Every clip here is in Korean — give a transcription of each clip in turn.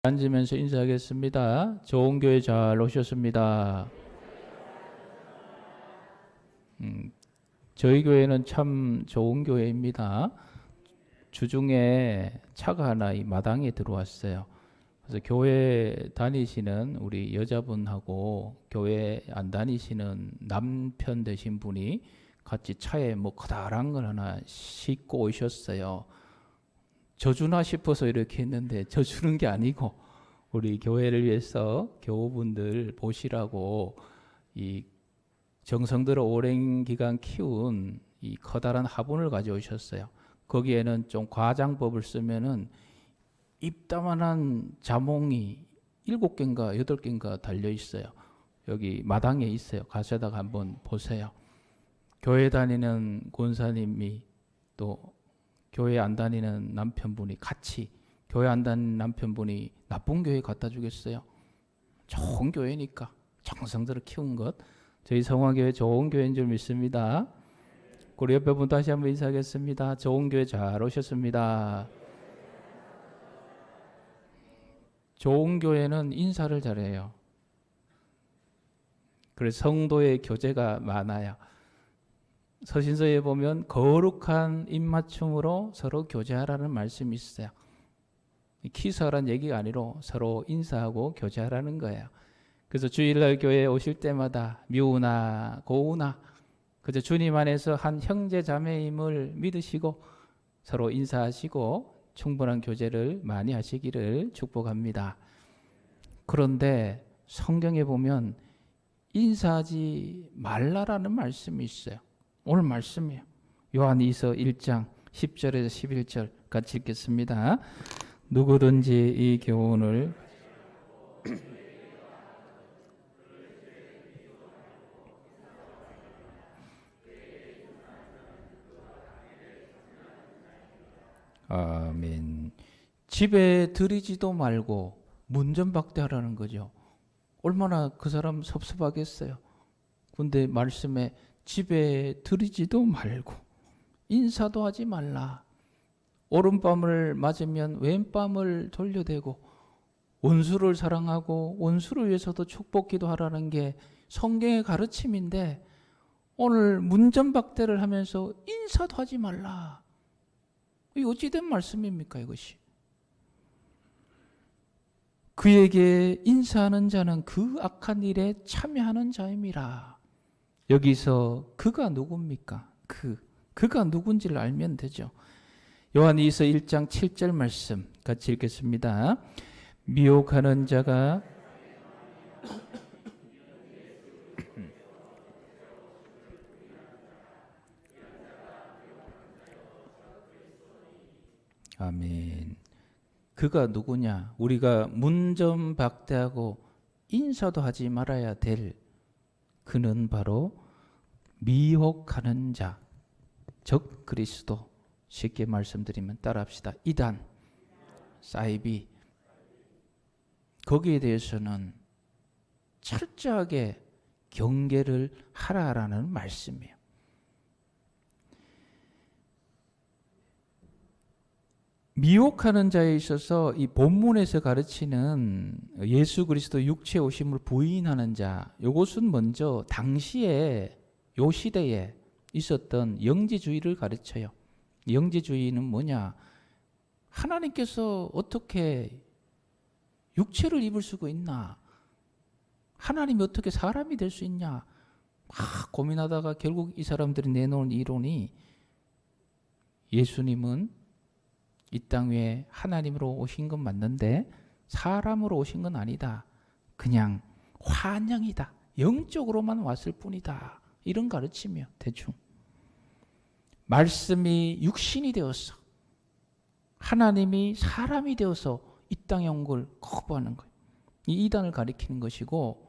앉으면서 인사하겠습니다. 좋은 교회 잘 오셨습니다. 저희 교회는 참 좋은 교회입니다. 주중에 차가 하나 이 마당에 들어왔어요. 그래서 교회 다니시는 우리 여자분하고 교회 안 다니시는 남편 되신 분이 같이 차에 뭐 커다란 걸 하나 싣고 오셨어요. 져주나 싶어서 이렇게 했는데 져주는 게 아니고 우리 교회를 위해서 교우분들 보시라고 이 정성 들어 오랜 기간 키운 이 커다란 화분을 가져오셨어요. 거기에는 좀 과장법을 쓰면은 입다만한 자몽이 7개인가 8개인가 달려 있어요. 여기 마당에 있어요. 가셔다가 한번 보세요. 교회 다니는 권사님이 또 교회 안 다니는 남편분이 같이, 교회 안 다니는 남편분이 나쁜 교회 갖다 주겠어요? 좋은 교회니까 정성 들어 키운 것. 저희 성화교회 좋은 교회인 줄 믿습니다. 우리 옆에 분 다시 한번 인사하겠습니다. 좋은 교회 잘 오셨습니다. 좋은 교회는 인사를 잘해요. 그래서 성도의 교제가 많아요. 서신서에 보면 거룩한 입맞춤으로 서로 교제하라는 말씀이 있어요. 키스하라는 얘기가 아니라 서로 인사하고 교제하라는 거예요. 그래서 주일날 교회에 오실 때마다 미우나 고우나 그저 주님 안에서 한 형제 자매임을 믿으시고 서로 인사하시고 충분한 교제를 많이 하시기를 축복합니다. 그런데 성경에 보면 인사하지 말라라는 말씀이 있어요. 오늘 말씀이에요. 요한이서 1장 10절에서 11절 같이 읽겠습니다. 누구든지 이 교훈을 아멘. 집에 들이지도 말고 문전박대하라는 거죠. 얼마나 그 사람 섭섭하겠어요. 근데 말씀에 집에 들이지도 말고 인사도 하지 말라. 오른밤을 맞으면 왼밤을 돌려대고 원수를 사랑하고 원수를 위해서도 축복 기도하라는 게 성경의 가르침인데 오늘 문전박대를 하면서 인사도 하지 말라. 이 어찌된 말씀입니까 이것이? 그에게 인사하는 자는 그 악한 일에 참여하는 자임이라. 여기서 그가 누굽니까? 그가 누군지를 알면 되죠. 요한이서 1장 7절 말씀 같이 읽겠습니다. 미혹하는 자가 아멘. 그가 누구냐? 우리가 문전박대하고 인사도 하지 말아야 될 그는 바로 미혹하는 자, 즉 그리스도. 쉽게 말씀드리면 따라합시다. 이단, 사이비. 거기에 대해서는 철저하게 경계를 하라라는 말씀이에요. 미혹하는 자에 있어서 이 본문에서 가르치는 예수 그리스도 육체 오심을 부인하는 자, 이것은 먼저 당시에 요 시대에 있었던 영지주의를 가르쳐요. 영지주의는 뭐냐? 하나님께서 어떻게 육체를 입을 수가 있나? 하나님이 어떻게 사람이 될 수 있냐? 막 고민하다가 결국 이 사람들이 내놓은 이론이 예수님은 이 땅 위에 하나님으로 오신 건 맞는데 사람으로 오신 건 아니다. 그냥 환영이다. 영적으로만 왔을 뿐이다. 이런 가르침이요. 대충. 말씀이 육신이 되어서 하나님이 사람이 되어서 이 땅에 온 걸 거부하는 거예요. 이 이단을 가리키는 것이고,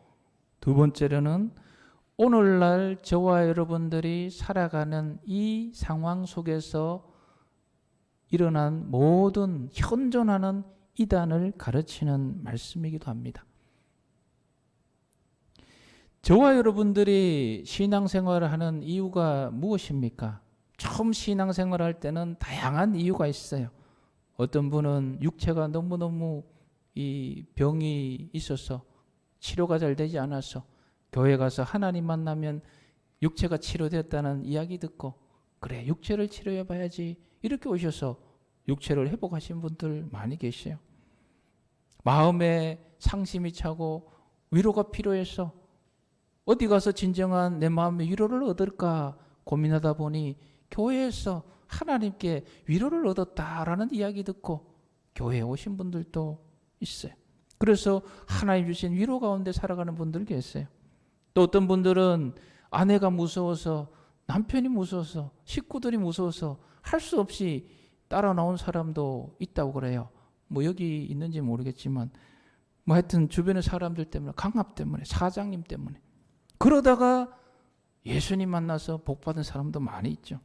두 번째로는 오늘날 저와 여러분들이 살아가는 이 상황 속에서 일어난 모든 현존하는 이단을 가르치는 말씀이기도 합니다. 저와 여러분들이 신앙생활을 하는 이유가 무엇입니까? 처음 신앙생활을 할 때는 다양한 이유가 있어요. 어떤 분은 육체가 너무너무 이 병이 있어서 치료가 잘 되지 않아서 교회 가서 하나님 만나면 육체가 치료됐다는 이야기 듣고 그래 육체를 치료해 봐야지 이렇게 오셔서 육체를 회복하신 분들 많이 계세요. 마음에 상심이 차고 위로가 필요해서 어디 가서 진정한 내 마음의 위로를 얻을까 고민하다 보니 교회에서 하나님께 위로를 얻었다라는 이야기 듣고 교회에 오신 분들도 있어요. 그래서 하나님 주신 위로 가운데 살아가는 분들 계세요. 또 어떤 분들은 아내가 무서워서 남편이 무서워서 식구들이 무서워서 할 수 없이 따라 나온 사람도 있다고 그래요. 뭐 여기 있는지 모르겠지만 뭐 하여튼 주변의 사람들 때문에 강압 때문에 사장님 때문에 그러다가 예수님 만나서 복받은 사람도 많이 있죠.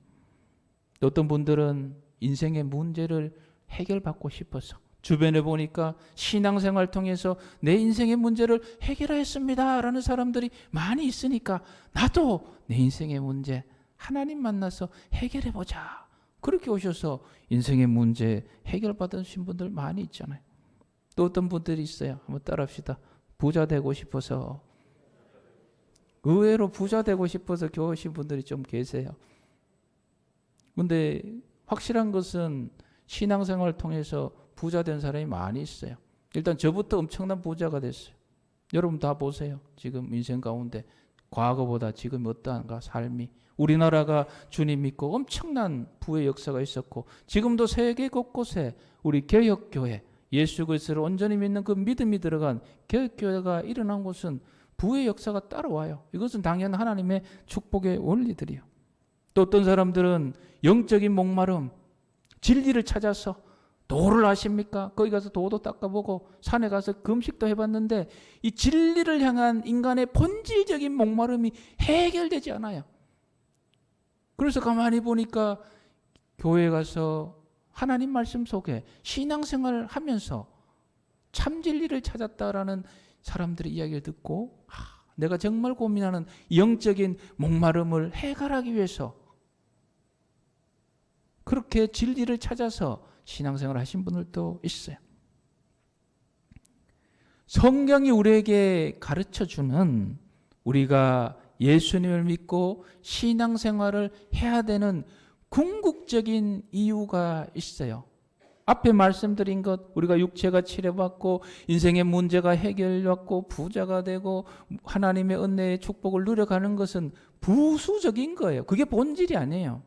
또 어떤 분들은 인생의 문제를 해결받고 싶어서 주변에 보니까 신앙생활 통해서 내 인생의 문제를 해결했습니다 라는 사람들이 많이 있으니까 나도 내 인생의 문제 하나님 만나서 해결해보자 그렇게 오셔서 인생의 문제 해결받으신 분들 많이 있잖아요. 또 어떤 분들이 있어요. 한번 따라합시다. 부자 되고 싶어서. 의외로 부자 되고 싶어서 교회 오신 분들이 좀 계세요. 근데 확실한 것은 신앙생활을 통해서 부자 된 사람이 많이 있어요. 일단 저부터 엄청난 부자가 됐어요. 여러분 다 보세요. 지금 인생 가운데 과거보다 지금 어떠한가 삶이. 우리나라가 주님 믿고 엄청난 부의 역사가 있었고 지금도 세계 곳곳에 우리 개혁교회 예수 그리스도를 온전히 믿는 그 믿음이 들어간 개혁교회가 일어난 곳은 부의 역사가 따라와요. 이것은 당연한 하나님의 축복의 원리들이요. 또 어떤 사람들은 영적인 목마름, 진리를 찾아서 도를 아십니까? 거기 가서 도도 닦아보고 산에 가서 금식도 해봤는데 이 진리를 향한 인간의 본질적인 목마름이 해결되지 않아요. 그래서 가만히 보니까 교회에 가서 하나님 말씀 속에 신앙생활을 하면서 참 진리를 찾았다라는 사람들의 이야기를 듣고 내가 정말 고민하는 영적인 목마름을 해결하기 위해서 그렇게 진리를 찾아서 신앙생활을 하신 분들도 있어요. 성경이 우리에게 가르쳐주는 우리가 예수님을 믿고 신앙생활을 해야 되는 궁극적인 이유가 있어요. 앞에 말씀드린 것 우리가 육체가 치료받고 인생의 문제가 해결받고 부자가 되고 하나님의 은혜의 축복을 누려가는 것은 부수적인 거예요. 그게 본질이 아니에요.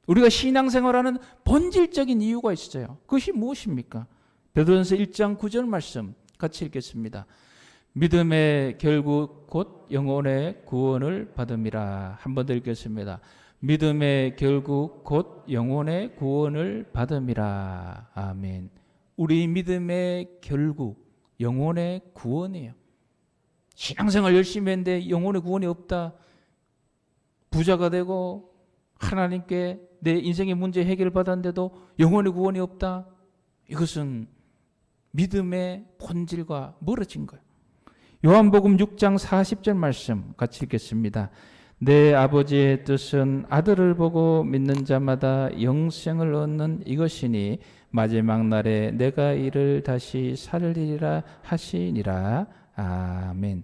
우리가 신앙생활하는 본질적인 이유가 있어요. 그것이 무엇입니까? 베드로전서 1장 9절 말씀 같이 읽겠습니다. 믿음의 결국 곧 영혼의 구원을 받음이라. 한 번 더 읽겠습니다. 믿음의 결국 곧 영혼의 구원을 받음이라. 아멘. 우리 믿음의 결국 영혼의 구원이에요. 신앙생활 열심히 했는데 영혼의 구원이 없다. 부자가 되고 하나님께 내 인생의 문제 해결받았는데도 영혼의 구원이 없다. 이것은 믿음의 본질과 멀어진 거예요. 요한복음 6장 40절 말씀 같이 읽겠습니다. 내 아버지의 뜻은 아들을 보고 믿는 자마다 영생을 얻는 이것이니 마지막 날에 내가 이를 다시 살리리라 하시니라. 아멘.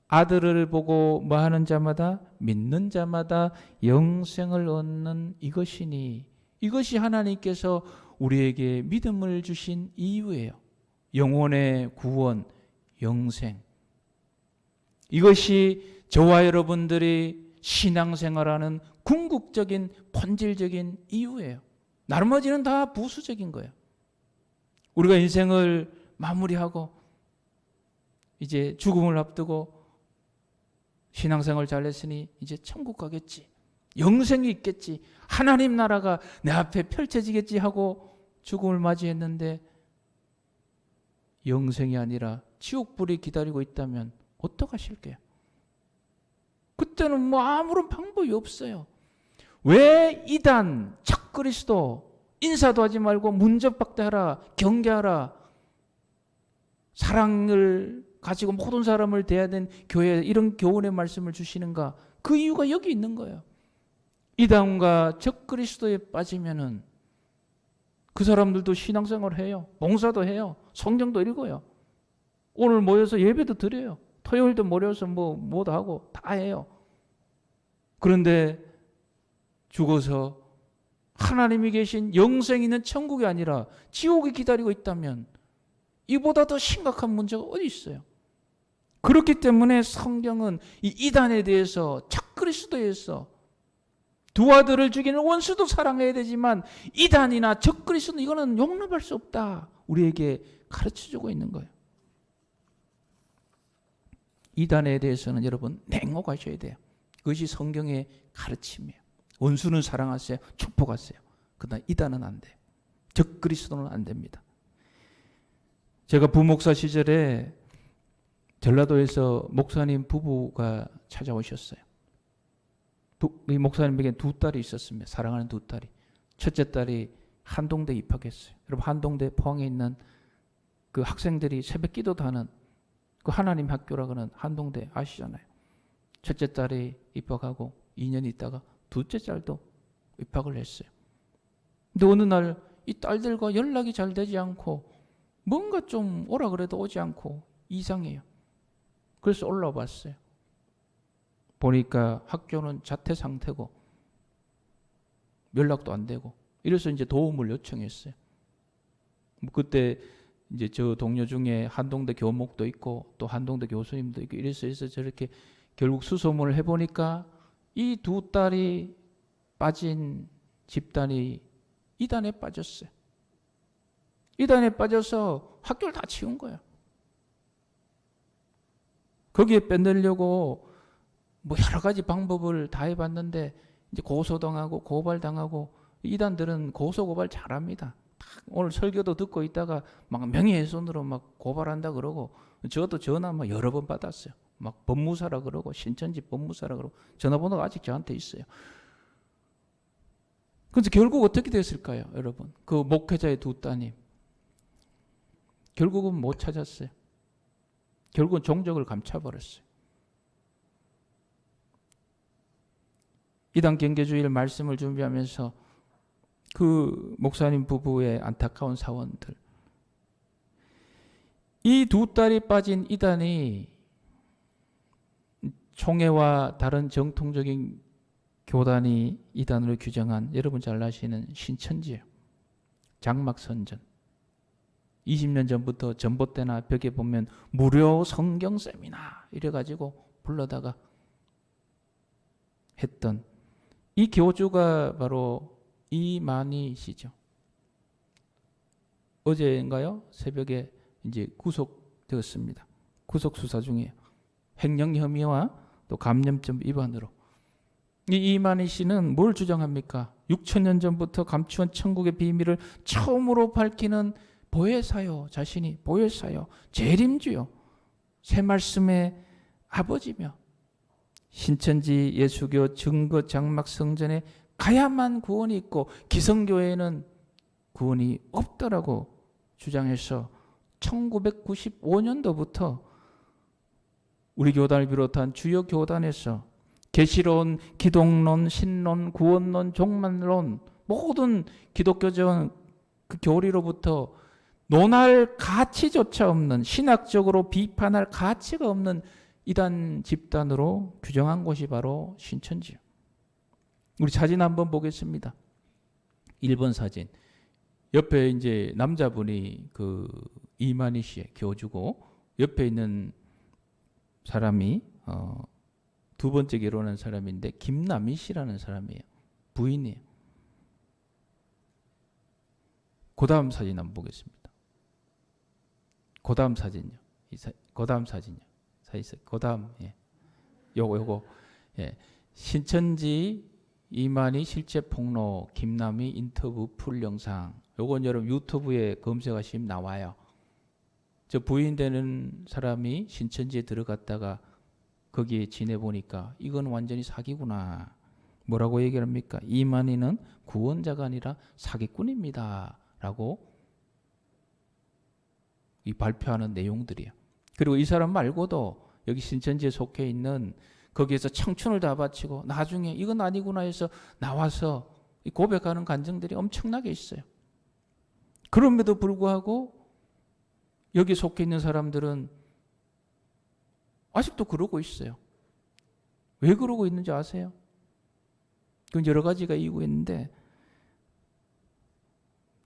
아들을 보고 뭐하는 자마다 믿는 자마다 영생을 얻는 이것이니 이것이 하나님께서 우리에게 믿음을 주신 이유예요. 영혼의 구원, 영생. 이것이 저와 여러분들이 신앙생활하는 궁극적인 본질적인 이유예요. 나머지는 다 부수적인 거예요. 우리가 인생을 마무리하고 이제 죽음을 앞두고 신앙생활 잘했으니 이제 천국 가겠지. 영생이 있겠지. 하나님 나라가 내 앞에 펼쳐지겠지 하고 죽음을 맞이했는데 영생이 아니라 지옥불이 기다리고 있다면 어떡하실게요? 그때는 뭐 아무런 방법이 없어요. 왜 이단, 적그리스도 인사도 하지 말고 문적박대하라, 경계하라, 사랑을 가지고 모든 사람을 대해야 되는 교회에 이런 교훈의 말씀을 주시는가? 그 이유가 여기 있는 거예요. 이단과 적그리스도에 빠지면은 그 사람들도 신앙생활을 해요. 봉사도 해요. 성경도 읽어요. 오늘 모여서 예배도 드려요. 토요일도 모여서 뭐도 하고 다 해요. 그런데 죽어서 하나님이 계신 영생이 있는 천국이 아니라 지옥이 기다리고 있다면 이보다 더 심각한 문제가 어디 있어요? 그렇기 때문에 성경은 이 이단에 대해서 적그리스도에서 두 아들을 죽이는 원수도 사랑해야 되지만 이단이나 적그리스도는 이거는 용납할 수 없다. 우리에게 가르쳐주고 있는 거예요. 이단에 대해서는 여러분 냉혹하셔야 돼요. 그것이 성경의 가르침이에요. 원수는 사랑하세요. 축복하세요. 그러나 이단은 안 돼요. 적그리스도는 안 됩니다. 제가 부목사 시절에 전라도에서 목사님 부부가 찾아오셨어요. 이 목사님에게 두 딸이 있었습니다. 사랑하는 두 딸이. 첫째 딸이 한동대 입학했어요. 여러분 한동대 포항에 있는 그 학생들이 새벽 기도도 하는 그 하나님 학교라고는 한동대 아시잖아요. 첫째 딸이 입학하고 2년 있다가 둘째 딸도 입학을 했어요. 근데 어느 날 이 딸들과 연락이 잘 되지 않고 뭔가 좀 오라 그래도 오지 않고 이상해요. 그래서 올라와 봤어요. 보니까 학교는 자퇴 상태고 연락도 안 되고 이래서 이제 도움을 요청했어요. 그때 이제 저 동료 중에 한동대 교목도 있고 또 한동대 교수님도 있고 이래서 저렇게 결국 수소문을 해보니까 이 두 딸이 빠진 집단이 이단에 빠졌어요. 이단에 빠져서 학교를 다 치운 거예요. 거기에 빼내려고 뭐 여러 가지 방법을 다 해봤는데 이제 고소당하고 고발당하고 이단들은 고소고발 잘합니다. 오늘 설교도 듣고 있다가 막 명예훼손으로 막 고발한다 그러고 저도 전화 막 여러 번 받았어요. 막 법무사라 그러고 신천지 법무사라 그러고 전화번호가 아직 저한테 있어요. 그래서 결국 어떻게 됐을까요, 여러분? 그 목회자의 두 따님 결국은 못 찾았어요. 결국은 종적을 감춰버렸어요. 이단 경계주의를 말씀을 준비하면서 그 목사님 부부의 안타까운 사원들, 이 두 딸이 빠진 이단이 총회와 다른 정통적인 교단이 이단으로 규정한 여러분 잘 아시는 신천지예요. 장막선전. 20년 전부터 전봇대나 벽에 보면 무료 성경 세미나 이래가지고 불러다가 했던 이 교주가 바로 이만희씨죠. 어제인가요? 새벽에 이제 구속되었습니다. 구속 수사 중이에요. 횡령 혐의와 또 감염증 위반으로. 이 이만희 씨는 뭘 주장합니까? 6천년 전부터 감추온 천국의 비밀을 처음으로 밝히는 보혜사요. 자신이 보혜사요. 재림주요. 새 말씀의 아버지며 신천지 예수교 증거 장막 성전에 가야만 구원이 있고 기성교회에는 구원이 없다라고 주장해서 1995년도부터 우리 교단을 비롯한 주요 교단에서 계시론, 기독론, 신론, 구원론, 종말론 모든 기독교적 그 교리로부터 논할 가치조차 없는 신학적으로 비판할 가치가 없는 이단 집단으로 규정한 곳이 바로 신천지예요. 우리 사진 한번 보겠습니다. 1번 사진. 옆에 이제 남자분이 그 이만희 씨의 교주고 옆에 있는 사람이 두 번째 결혼한 사람인데 김남희 씨라는 사람이에요. 부인이에요. 그 다음 사진 한번 보겠습니다. 그 다음 사진요. 그 다음 사진요. 그 다음 요거 신천지 이만희 실제 폭로 김남희 인터뷰 풀 영상. 요건 여러분 유튜브에 검색하시면 나와요. 저 부인 되는 사람이 신천지에 들어갔다가 거기에 지내보니까 이건 완전히 사기구나. 뭐라고 얘기를 합니까? 이만희는 구원자가 아니라 사기꾼입니다. 라고 이 발표하는 내용들이에요. 그리고 이 사람 말고도 여기 신천지에 속해 있는 거기에서 청춘을 다 바치고 나중에 이건 아니구나 해서 나와서 고백하는 간증들이 엄청나게 있어요. 그럼에도 불구하고 여기 속해 있는 사람들은 아직도 그러고 있어요. 왜 그러고 있는지 아세요? 그건 여러 가지가 이유가 있는데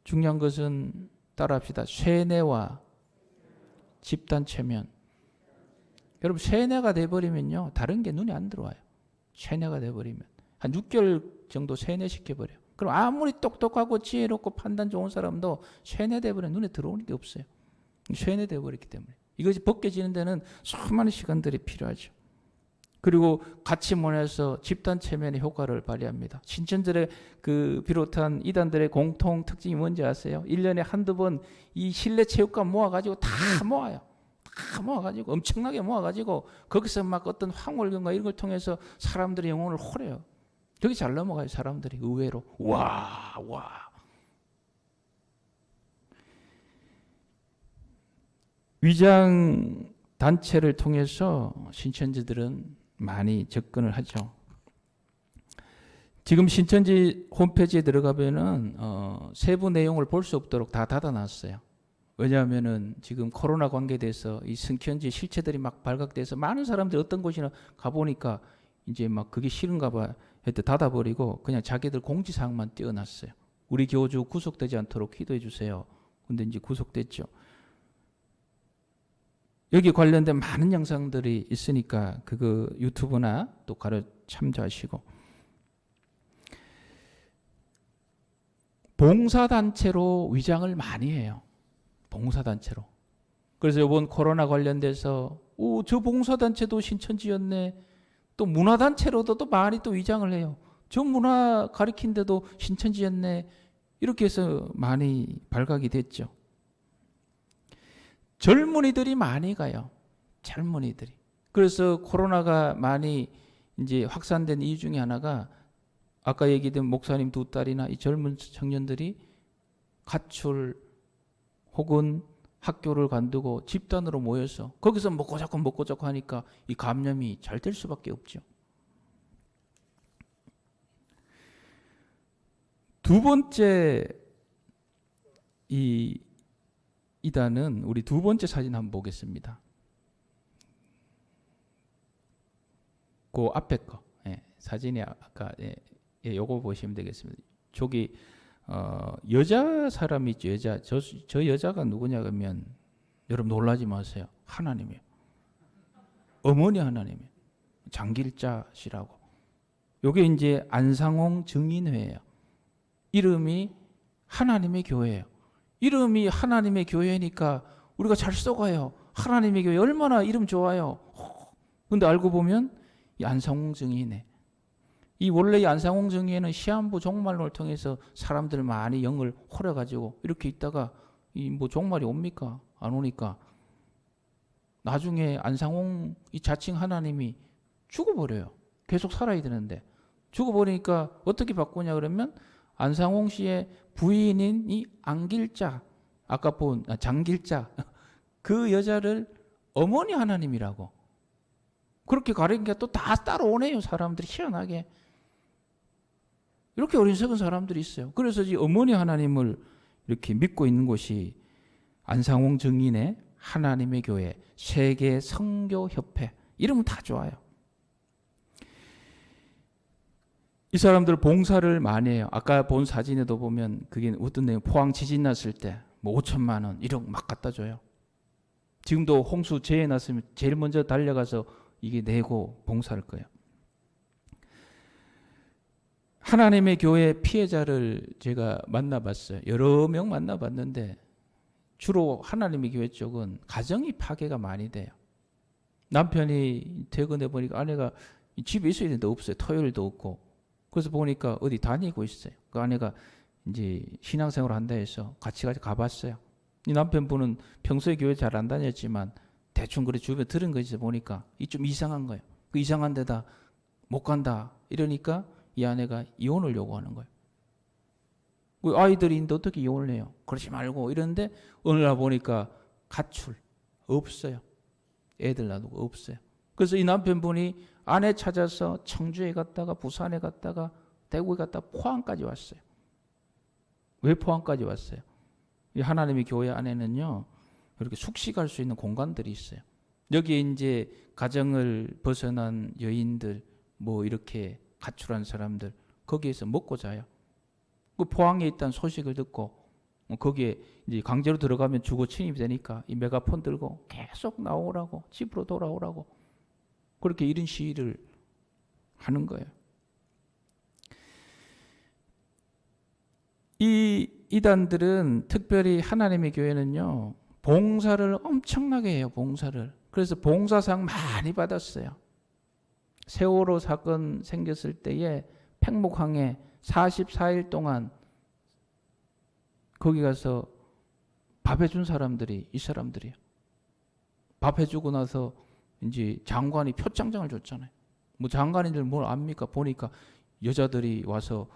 중요한 것은 따라합시다. 쇠뇌와 집단 최면. 여러분 쇠뇌가 돼버리면요 다른 게 눈에 안 들어와요. 쇠뇌가 돼버리면 한 6개월 정도 쇠뇌시켜버려요. 그럼 아무리 똑똑하고 지혜롭고 판단 좋은 사람도 쇠뇌돼버리면 눈에 들어오는 게 없어요. 쇠뇌돼버렸기 때문에 이것이 벗겨지는 데는 수많은 시간들이 필요하죠. 그리고 같이 모여서 집단 체면의 효과를 발휘합니다. 신천들의 비롯한 이단들의 공통 특징이 뭔지 아세요? 1년에 한두 번 이 실내 체육관 모아가지고 다 모아요. 다 모아가지고 엄청나게 모아가지고 거기서 막 어떤 황홀경과 이런 걸 통해서 사람들의 영혼을 홀해요. 되게 잘 넘어가요. 사람들이 의외로. 와. 위장 단체를 통해서 신천지들은 많이 접근을 하죠. 지금 신천지 홈페이지에 들어가면은 세부 내용을 볼 수 없도록 다 닫아놨어요. 왜냐하면은 지금 코로나 관계돼서 이 신천지 실체들이 막 발각돼서 많은 사람들이 어떤 곳이나 가보니까 이제 막 그게 싫은가 봐 해서 닫아버리고 그냥 자기들 공지사항만 띄워놨어요. 우리 교주 구속되지 않도록 기도해 주세요. 근데 이제 구속됐죠. 여기 관련된 많은 영상들이 있으니까 그거 유튜브나 또 가려 참조하시고. 봉사단체로 위장을 많이 해요. 봉사단체로. 그래서 이번 코로나 관련돼서 저 봉사단체도 신천지였네. 또 문화단체로도 또 많이 또 위장을 해요. 저 문화 가리킨데도 신천지였네. 이렇게 해서 많이 발각이 됐죠. 젊은이들이 많이 가요. 젊은이들이. 그래서 코로나가 많이 이제 확산된 이유 중에 하나가 아까 얘기된 목사님 두 딸이나 이 젊은 청년들이 가출 혹은 학교를 관두고 집단으로 모여서 거기서 먹고 자꾸 하니까 이 감염이 잘 될 수밖에 없죠. 두 번째 이단은 우리 두 번째 사진 한번 보겠습니다. 그 앞에 거 사진이 아까 요거 보시면 되겠습니다. 저기 여자 사람이 있죠. 저 여자가 누구냐 그러면 여러분 놀라지 마세요. 하나님이에요. 어머니 하나님이에요. 장길자 씨라고. 요게 이제 안상홍 증인회예요. 이름이 하나님의 교회예요. 이름이 하나님의 교회니까 우리가 잘 써가요. 하나님의 교회 얼마나 이름 좋아요. 근데 알고 보면 이 안상홍 증인회. 이 원래 이 안상홍 증인회는 시한부 종말론을 통해서 사람들 많이 영을 홀려가지고 이렇게 있다가 이 뭐 종말이 옵니까? 안 오니까 나중에 안상홍 이 자칭 하나님이 죽어버려요. 계속 살아야 되는데 죽어버리니까 어떻게 바꾸냐 그러면 안상홍 씨의 부인인 이 안길자, 아까 본 장길자 그 여자를 어머니 하나님이라고 그렇게 가리니까 또 다 따라오네요. 사람들이 희한하게 이렇게 어리석은 사람들이 있어요. 그래서 이 어머니 하나님을 이렇게 믿고 있는 곳이 안상홍 증인의 하나님의 교회 세계 선교협회 이름은 다 좋아요. 이 사람들 봉사를 많이 해요. 아까 본 사진에도 보면 그게 어떤 내용, 포항 지진 났을 때 뭐 5천만 원 1억 막 갖다 줘요. 지금도 홍수 재해 났으면 제일 먼저 달려가서 이게 내고 봉사할 거예요. 하나님의 교회 피해자를 제가 만나봤어요. 여러 명 만나봤는데 주로 하나님의 교회 쪽은 가정이 파괴가 많이 돼요. 남편이 퇴근해 보니까 아내가 집에 있어야 되는데 없어요. 토요일도 없고. 그래서 보니까 어디 다니고 있어요. 그 아내가 이제 신앙생활을 한다 해서 같이 가봤어요. 이 남편분은 평소에 교회 잘 안 다녔지만 대충 그래 주변에 들은 거 있어 보니까 이 좀 이상한 거예요. 그 이상한 데다 못 간다 이러니까 이 아내가 이혼을 요구하는 거예요. 그 아이들이 있는데 어떻게 이혼을 해요? 그러지 말고 이러는데 어느 날 보니까 가출 없어요. 애들 놔두고 없어요. 그래서 이 남편분이 아내 찾아서 청주에 갔다가 부산에 갔다가 대구에 갔다가 포항까지 왔어요. 왜 포항까지 왔어요? 이 하나님의 교회 안에는요, 이렇게 숙식할 수 있는 공간들이 있어요. 여기에 이제 가정을 벗어난 여인들, 뭐 이렇게 가출한 사람들, 거기에서 먹고 자요. 그 포항에 있다는 소식을 듣고 거기에 이제 강제로 들어가면 주거 침입이 되니까 이 메가폰 들고 계속 나오라고, 집으로 돌아오라고, 그렇게 이런 시위를 하는 거예요. 이 이단들은, 특별히 하나님의 교회는요, 봉사를 엄청나게 해요. 봉사를. 그래서 봉사상 많이 받았어요. 세월호 사건 생겼을 때에 팽목항에 44일 동안 거기 가서 밥 해준 사람들이 이 사람들이에요. 밥 해주고 나서 이제 장관이 표창장을 줬잖아요. 뭐 장관인들 뭘 압니까? 보니까 여자들이 와서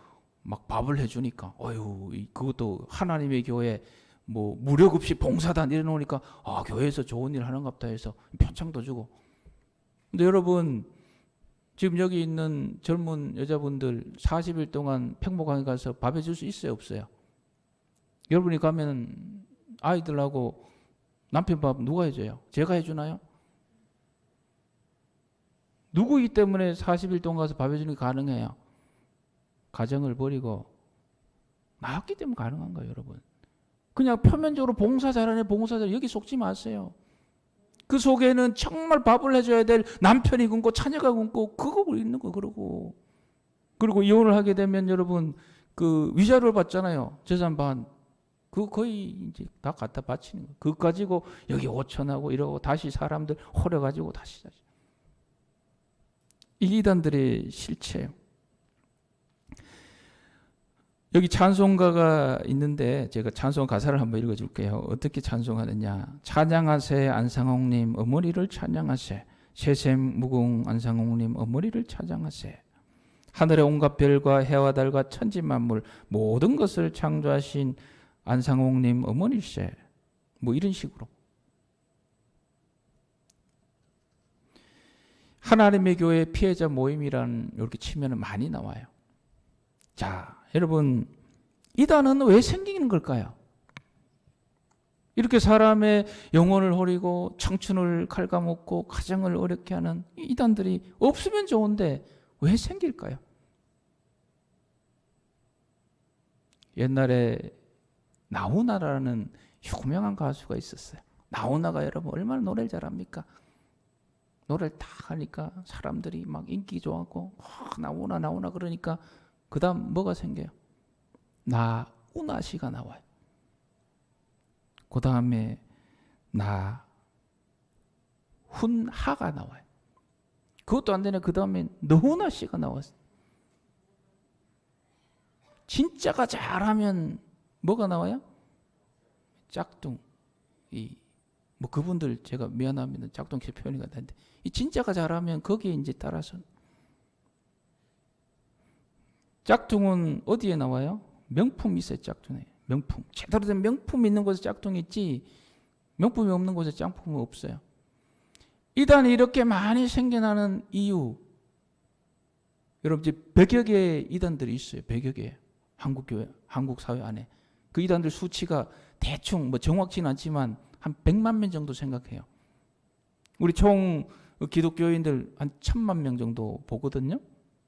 막 밥을 해주니까, 어휴, 그것도 하나님의 교회 뭐 무료급식 봉사단 이래놓으니까, 아, 교회에서 좋은 일 하는갑다 해서 표창도 주고. 근데 여러분, 지금 여기 있는 젊은 여자분들 40일 동안 팽목항에 가서 밥 해줄 수 있어요, 없어요? 여러분이 가면 아이들하고 남편 밥 누가 해줘요? 제가 해주나요? 누구이기 때문에 40일 동안 가서 밥 해주는 게 가능해요? 가정을 버리고 나왔기 때문에 가능한 거예요, 여러분. 그냥 표면적으로 봉사 잘하네, 봉사 잘하네, 여기 속지 마세요. 그 속에는 정말 밥을 해줘야 될 남편이 굶고 자녀가 굶고 그거 있는 거. 그리고 이혼을 하게 되면 여러분 그 위자료를 받잖아요. 재산 반. 그거 거의 이제 다 갖다 바치는 거. 그거 가지고 여기 5천하고 이러고 다시 사람들 호려가지고 다시. 이 이단들의 실체예요. 여기 찬송가가 있는데 제가 찬송 가사를 한번 읽어줄게요. 어떻게 찬송하느냐. 찬양하세 안상홍님 어머니를 찬양하세. 세샘 무궁 안상홍님 어머니를 찬양하세. 하늘의 온갖 별과 해와 달과 천지 만물 모든 것을 창조하신 안상홍님 어머니세. 뭐 이런 식으로. 하나님의 교회 피해자 모임이란 이렇게 치면 많이 나와요. 자, 여러분, 이단은 왜 생기는 걸까요? 이렇게 사람의 영혼을 버리고 청춘을 갉아먹고 가정을 어렵게 하는 이단들이 없으면 좋은데 왜 생길까요? 옛날에 나훈아라는 유명한 가수가 있었어요. 나훈아가 여러분 얼마나 노래를 잘합니까? 노래를 딱 하니까 사람들이 막 인기 좋아하고 나훈아 그러니까 그 다음 뭐가 생겨요? 나훈아씨가 나와요. 그 다음에 나훈하가 나와요. 그것도 안 되네. 그 다음에 너훈아씨가 나왔어요. 진짜가 잘하면 뭐가 나와요? 짝퉁. 뭐 그분들 제가 미안합니다. 짝퉁식 표현이 같은데 이 진짜가 잘하면 거기에 이제 따라서 짝퉁은 어디에 나와요? 명품이 있어요. 짝퉁에. 명품. 제대로 된 명품 있는 곳에 짝퉁이 있지 명품이 없는 곳에 짝퉁은 없어요. 이단이 이렇게 많이 생겨나는 이유, 여러분 이제 100여 개의 이단들이 있어요. 100여 개. 한국교회, 한국 사회 안에. 그 이단들 수치가 대충 뭐 정확치는 않지만 한 100만 명 정도 생각해요. 우리 총 기독교인들 한 1000만 명 정도 보거든요.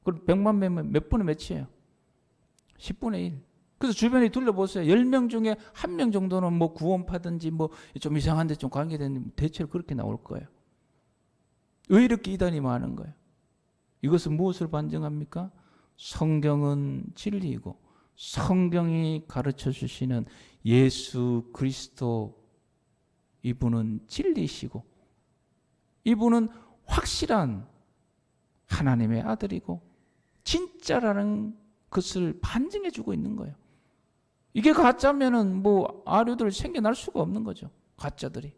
그럼 100만 명이면 몇 분의 몇이에요? 10분의 1. 그래서 주변에 둘러보세요. 10명 중에 1명 정도는 뭐 구원파든지 뭐 좀 이상한데 좀 관계되는 대체로 그렇게 나올 거예요. 왜 이렇게 이단이 많은 거예요? 이것은 무엇을 반증합니까? 성경은 진리이고 성경이 가르쳐 주시는 예수 그리스도 이분은 진리시고 이분은 확실한 하나님의 아들이고 진짜라는 것을 반증해 주고 있는 거예요. 이게 가짜면은 뭐 아류들 생겨날 수가 없는 거죠. 가짜들이.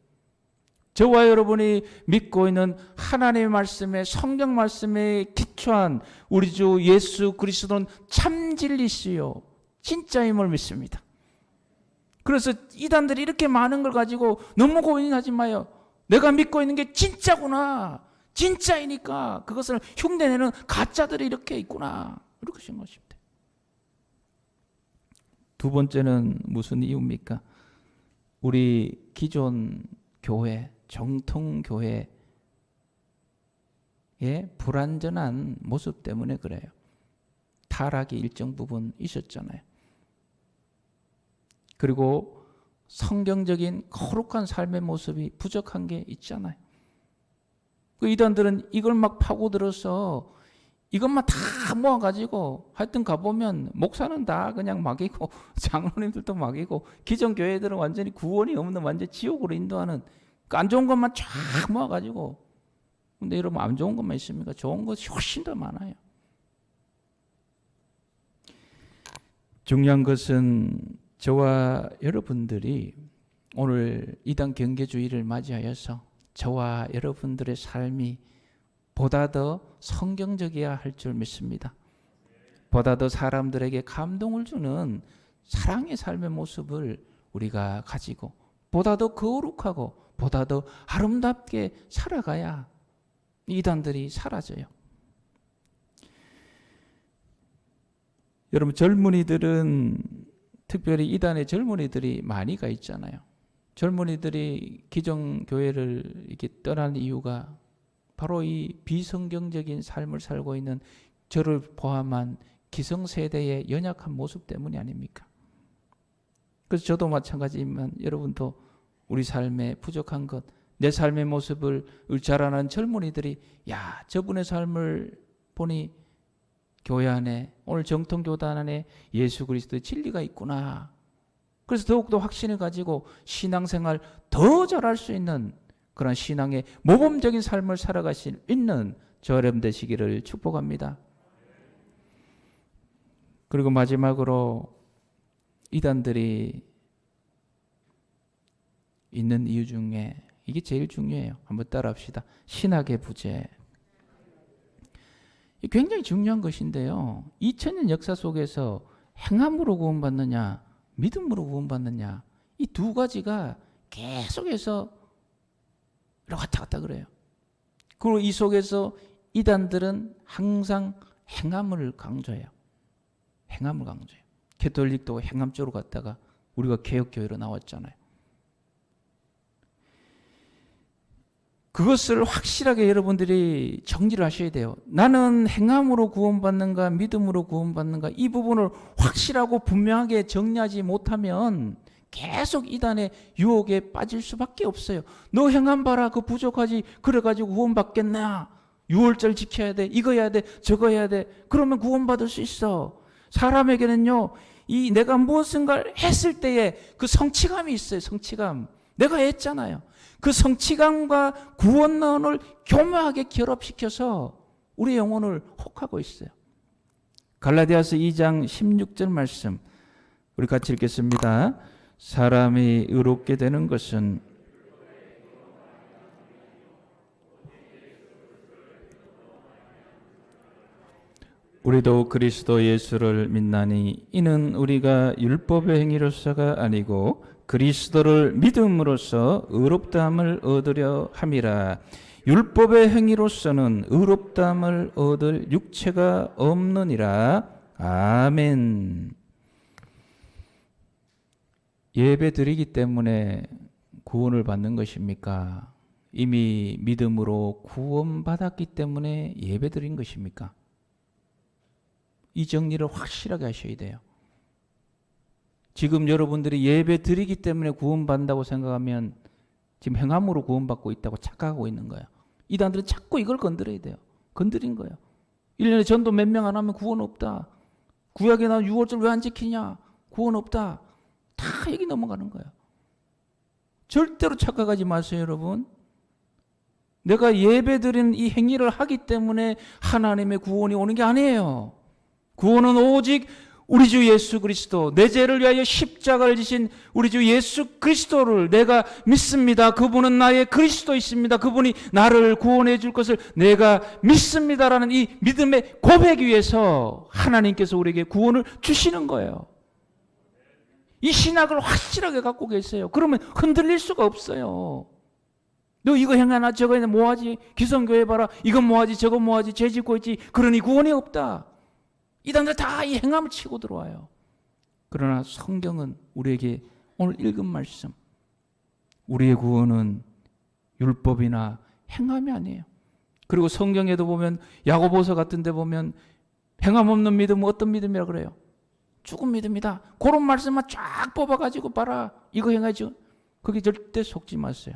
저와 여러분이 믿고 있는 하나님의 말씀에 성경 말씀에 기초한 우리 주 예수 그리스도는 참 진리시요 진짜임을 믿습니다. 그래서 이단들이 이렇게 많은 걸 가지고 너무 고민하지 마요. 내가 믿고 있는 게 진짜구나. 진짜이니까 그것을 흉내내는 가짜들이 이렇게 있구나. 이렇게 생각하시면 돼요. 두 번째는 무슨 이유입니까? 우리 기존 교회, 정통 교회의 불완전한 모습 때문에 그래요. 타락이 일정 부분 있었잖아요. 그리고 성경적인 거룩한 삶의 모습이 부족한 게 있잖아요. 그 이단들은 이걸 막 파고들어서 이것만 다 모아가지고 하여튼 가보면 목사는 다 그냥 막이고 장로님들도 막이고 기존 교회들은 완전히 구원이 없는 완전 지옥으로 인도하는 그 안 좋은 것만 쫙 모아가지고. 근데 여러분 안 좋은 것만 있습니까? 좋은 것이 훨씬 더 많아요. 중요한 것은 저와 여러분들이 오늘 이단 경계주의를 맞이하여서 저와 여러분들의 삶이 보다 더 성경적이어야 할 줄 믿습니다. 보다 더 사람들에게 감동을 주는 사랑의 삶의 모습을 우리가 가지고 보다 더 거룩하고 보다 더 아름답게 살아가야 이단들이 사라져요. 여러분 젊은이들은 특별히 이단의 젊은이들이 많이 가 있잖아요. 젊은이들이 기존 교회를 이렇게 떠난 이유가 바로 이 비성경적인 삶을 살고 있는 저를 포함한 기성세대의 연약한 모습 때문이 아닙니까? 그래서 저도 마찬가지지만 여러분도 우리 삶에 부족한 것, 내 삶의 모습을 자라는 젊은이들이 야, 저분의 삶을 보니 교회 안에 오늘 정통교단 안에 예수 그리스도의 진리가 있구나. 그래서 더욱더 확신을 가지고 신앙생활 더 잘할 수 있는 그런 신앙의 모범적인 삶을 살아갈 수 있는 저 여러분 되시기를 축복합니다. 그리고 마지막으로 이단들이 있는 이유 중에 이게 제일 중요해요. 한번 따라합시다. 신학의 부재. 굉장히 중요한 것인데요. 2000년 역사 속에서 행함으로 구원받느냐 믿음으로 구원받느냐 이 두 가지가 계속해서 왔다 갔다 그래요. 그리고 이 속에서 이단들은 항상 행함을 강조해요. 행함을 강조해요. 캐톨릭도 행함 쪽으로 갔다가 우리가 개혁교회로 나왔잖아요. 그것을 확실하게 여러분들이 정리를 하셔야 돼요. 나는 행함으로 구원받는가 믿음으로 구원받는가 이 부분을 확실하고 분명하게 정리하지 못하면 계속 이단의 유혹에 빠질 수밖에 없어요. 너 행함 봐라 그거 부족하지 그래가지고 구원받겠나. 6월절 지켜야 돼 이거 해야 돼 저거 해야 돼 그러면 구원받을 수 있어. 사람에게는요 이 내가 무엇인가를 했을 때에 그 성취감이 있어요. 성취감. 내가 했잖아요. 그 성취감과 구원론을 교묘하게 결합시켜서 우리 영혼을 혹하고 있어요. 갈라디아서 2장 16절 말씀 우리 같이 읽겠습니다. 사람이 의롭게 되는 것은 우리도 그리스도 예수를 믿나니 이는 우리가 율법의 행위로서가 아니고 그리스도를 믿음으로써 의롭다함을 얻으려 함이라. 율법의 행위로서는 의롭다함을 얻을 육체가 없느니라. 아멘. 예배 드리기 때문에 구원을 받는 것입니까? 이미 믿음으로 구원받았기 때문에 예배 드린 것입니까? 이 정리를 확실하게 하셔야 돼요. 지금 여러분들이 예배 드리기 때문에 구원받는다고 생각하면 지금 행함으로 구원받고 있다고 착각하고 있는 거예요. 이단들은 자꾸 이걸 건드려야 돼요. 건드린 거예요. 1년에 전도 몇 명 안 하면 구원 없다. 구약에 나온 6월절 왜 안 지키냐? 구원 없다. 다 얘기 넘어가는 거예요. 절대로 착각하지 마세요, 여러분. 내가 예배 드리는 이 행위를 하기 때문에 하나님의 구원이 오는 게 아니에요. 구원은 오직 우리 주 예수 그리스도, 내 죄를 위하여 십자가를 지신 우리 주 예수 그리스도를 내가 믿습니다. 그분은 나의 그리스도이십니다. 그분이 나를 구원해 줄 것을 내가 믿습니다라는 이 믿음의 고백 위에서 하나님께서 우리에게 구원을 주시는 거예요. 이 신학을 확실하게 갖고 계세요. 그러면 흔들릴 수가 없어요. 너 이거 행하나 저거 행하나 뭐하지? 기성교회 봐라. 이건 뭐하지 저건 뭐하지? 죄 짓고 있지. 그러니 구원이 없다. 이단들 다 이 행함을 치고 들어와요. 그러나 성경은 우리에게 오늘 읽은 말씀 우리의 구원은 율법이나 행함이 아니에요. 그리고 성경에도 보면 야고보서 같은 데 보면 행함 없는 믿음은 어떤 믿음이라 그래요? 죽은 믿음이다. 그런 말씀만 쫙 뽑아가지고 봐라. 이거 행하죠. 거기 절대 속지 마세요.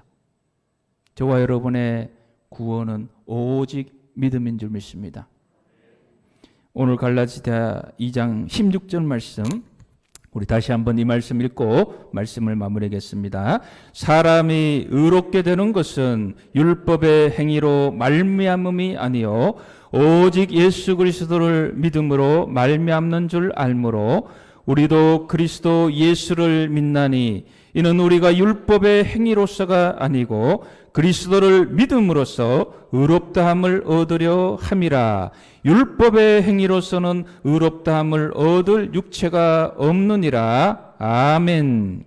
저와 여러분의 구원은 오직 믿음인 줄 믿습니다. 오늘 갈라디아 2장 16절 말씀, 우리 다시 한번 이 말씀 읽고 말씀을 마무리하겠습니다. 사람이 의롭게 되는 것은 율법의 행위로 말미암음이 아니요 오직 예수 그리스도를 믿음으로 말미암는 줄 알므로 우리도 그리스도 예수를 믿나니 이는 우리가 율법의 행위로서가 아니고 그리스도를 믿음으로써 의롭다함을 얻으려 함이라. 율법의 행위로서는 의롭다함을 얻을 육체가 없느니라. 아멘.